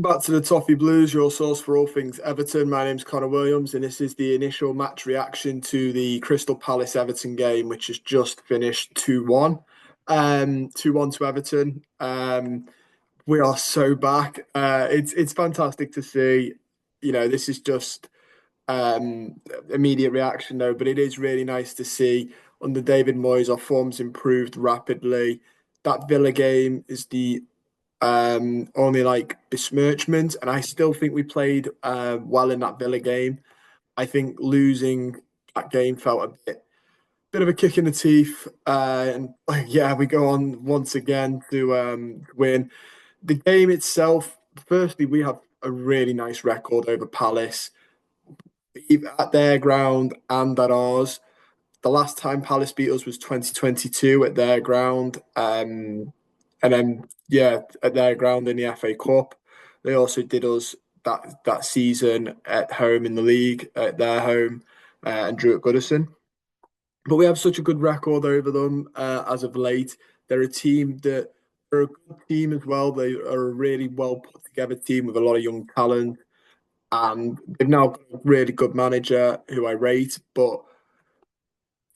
Back to the Toffee Blues, your source for all things Everton. My name's Connor Williams, and this is the initial match reaction to the Crystal Palace Everton game, which has just finished 2-1. 2-1 to Everton. We are so back. It's fantastic to see. This is just um, immediate reaction though, but it is really nice to see under David Moyes our form's improved rapidly. That Villa game is the only like besmirchment, and I still think we played well in that Villa game. I think losing that game felt a bit of a kick in the teeth, and yeah, we go on once again to win the game itself. Firstly, we have a really nice record over Palace, either at their ground and at ours. The last time Palace beat us was 2022 at their ground. And then yeah, at their ground in the FA Cup. They also did us that season at home in the league at their home and drew at Goodison. But we have such a good record over them as of late. They're a team that are a good team as well. They are a really well put together team with a lot of young talent, and they've now got a really good manager who I rate. But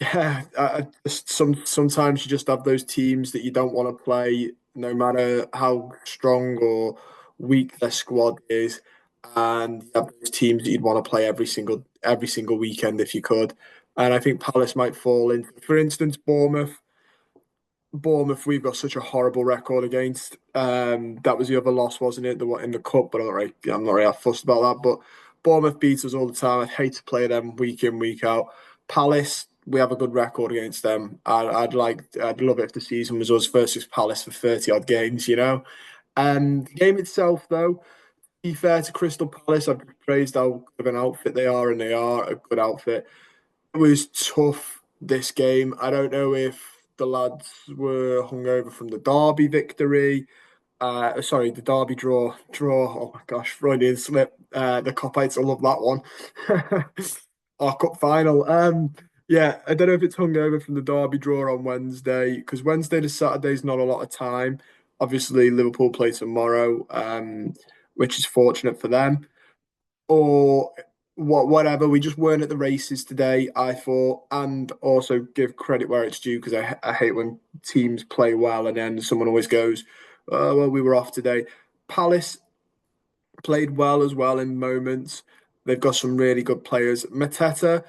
yeah, I just sometimes you just have those teams that you don't want to play, no matter how strong or weak their squad is, and you have those teams that you'd want to play every single weekend if you could. And I think Palace might fall into, for instance, Bournemouth. Bournemouth, we've got such a horrible record against. That was the other loss, wasn't it? The one in the cup, but I'm not really fussed about that. But Bournemouth beats us all the time. I'd hate to play them week in, week out. Palace, we have a good record against them. I'd love it if the season was us versus Palace for 30 odd games, you know. The game itself, though, to be fair to Crystal Palace, I've praised how good of an outfit they are, and they are a good outfit. It was tough this game. I don't know if the lads were hungover from the Derby victory. Sorry, the Derby draw. Oh my gosh, Freudian slip. The Copites, I love that one. Our cup final. Yeah, I don't know if it's hungover from the Derby draw on Wednesday because Wednesday to Saturday is not a lot of time. Obviously, Liverpool play tomorrow, which is fortunate for them, or whatever. We just weren't at the races today, I thought, and also give credit where it's due because I hate when teams play well and then someone always goes, oh, well, we were off today. Palace played well as well in moments. They've got some really good players. Mateta,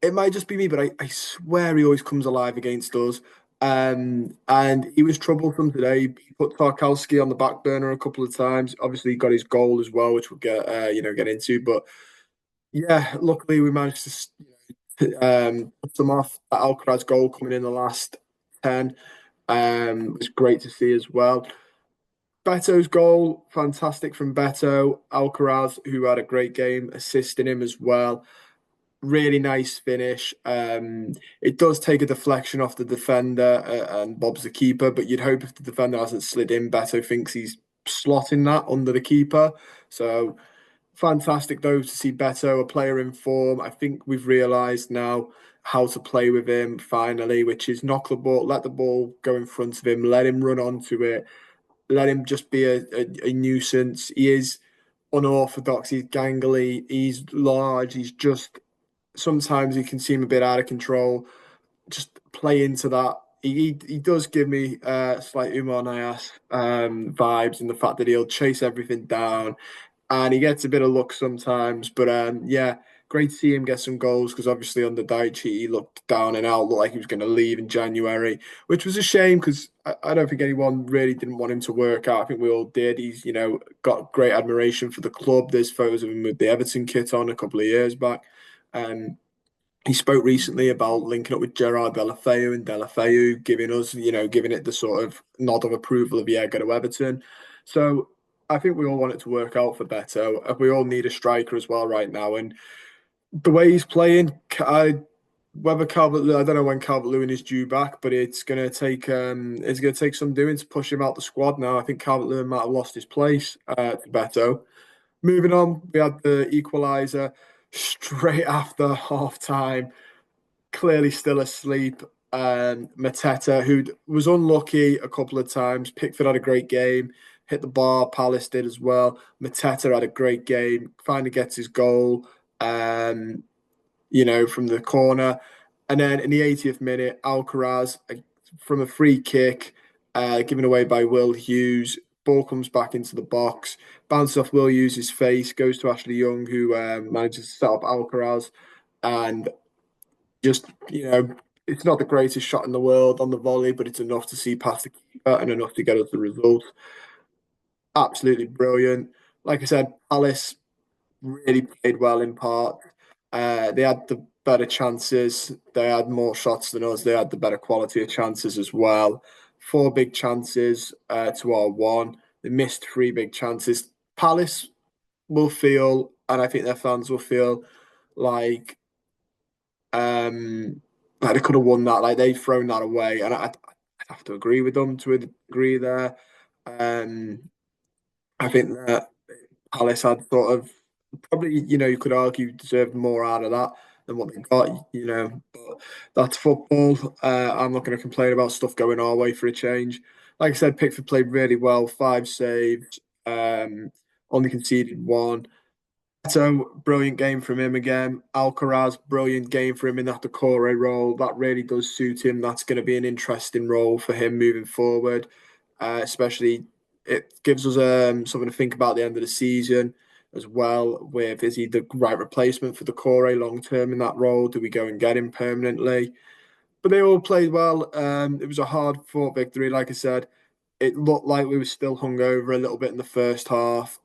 it might just be me, but I swear he always comes alive against us. And he was troublesome today. He put Tarkowski on the back burner a couple of times. Obviously, he got his goal as well, which we'll get into. But yeah, luckily we managed to put them off. That Alcaraz goal coming in the last 10 was great to see as well. Beto's goal, fantastic from Betto. Alcaraz, who had a great game, assisting him as well. Really nice finish. It does take a deflection off the defender and Bob's the keeper, but you'd hope if the defender hasn't slid in, Beto thinks he's slotting that under the keeper. So fantastic though to see Beto, a player in form. I think we've realised now how to play with him finally, which is knock the ball, let the ball go in front of him, let him run onto it, let him just be a nuisance. He is unorthodox, he's gangly, he's large, he's just sometimes he can seem a bit out of control. Just play into that. He does give me slight Umar Nias vibes in the fact that he'll chase everything down and he gets a bit of luck sometimes. But yeah, great to see him get some goals because obviously under Daichi he looked down and out, looked like he was going to leave in January, which was a shame because I don't think anyone really didn't want him to work out. I think we all did. He's got great admiration for the club. There's photos of him with the Everton kit on a couple of years back. Um, he spoke recently about linking up with Gerard Delafeu and Delafeu giving it the sort of nod of approval of yeah, go to Everton. So I think we all want it to work out for Beto. We all need a striker as well right now, and the way he's playing, whether Calvert, I don't know when Calvert Lewin is due back, but it's gonna take some doing to push him out the squad now. I think Calvert Lewin might have lost his place to Beto. Moving on, we had the equaliser straight after half time, clearly still asleep. Mateta, who was unlucky a couple of times. Pickford had a great game. hit the bar. Palace did as well. Mateta had a great game. Finally gets his goal. Um, from the corner. And then in the 80th minute, Alcaraz from a free kick, given away by Will Hughes. Ball comes back into the box, bounces off Will Hughes' face, goes to Ashley Young, who manages to set up Alcaraz. And just, it's not the greatest shot in the world on the volley, but it's enough to see past the keeper and enough to get us the result. Absolutely brilliant. Like I said, Palace really played well in part. They had the better chances. They had more shots than us. They had the better quality of chances as well. Four big chances to our one. They missed three big chances. Palace will feel, and I think their fans will feel like like they could have won that. Like they've thrown that away, and I have to agree with them to a degree there. Um, I think that Palace had sort of probably, you could argue deserved more out of that than what they got. But that's football. I'm not going to complain about stuff going our way for a change. Like I said, Pickford played really well, five saves, only conceded one. So brilliant game from him again. Alcaraz, brilliant game for him in that Decore role. That really does suit him. That's going to be an interesting role for him moving forward. Especially, it gives us something to think about at the end of the season as well. With is he the right replacement for Decore long term in that role? Do we go and get him permanently? But they all played well. It was a hard fought victory, like I said. It looked like we were still hungover a little bit in the first half.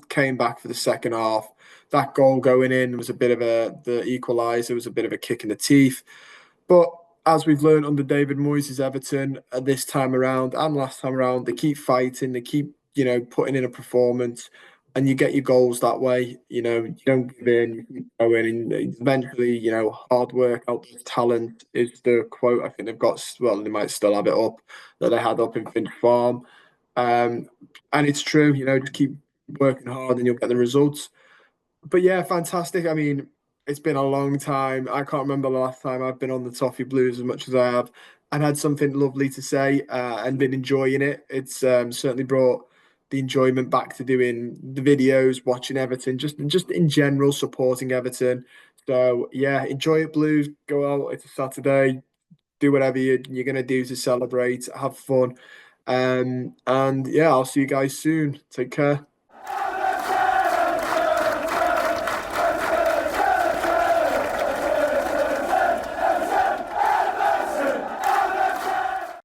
Came back for the second half. That goal going in was a bit of the equaliser was a bit of a kick in the teeth. But as we've learned under David Moyes' Everton this time around and last time around, they keep fighting, they keep, putting in a performance, and you get your goals that way. You don't give in, you keep going, and eventually, hard work out talent is the quote. I think they've got, well, they might still have it up that they had up in Finch Farm. Um, and it's true, just keep working hard and you'll get the results. But yeah, fantastic. I mean, it's been a long time. I can't remember the last time I've been on the Toffee Blues as much as I have and had something lovely to say and been enjoying it. It's certainly brought the enjoyment back to doing the videos, watching Everton, just in general, supporting Everton. So yeah, enjoy it, Blues. Go out. It's a Saturday. Do whatever you're going to do to celebrate. Have fun. And yeah, I'll see you guys soon. Take care.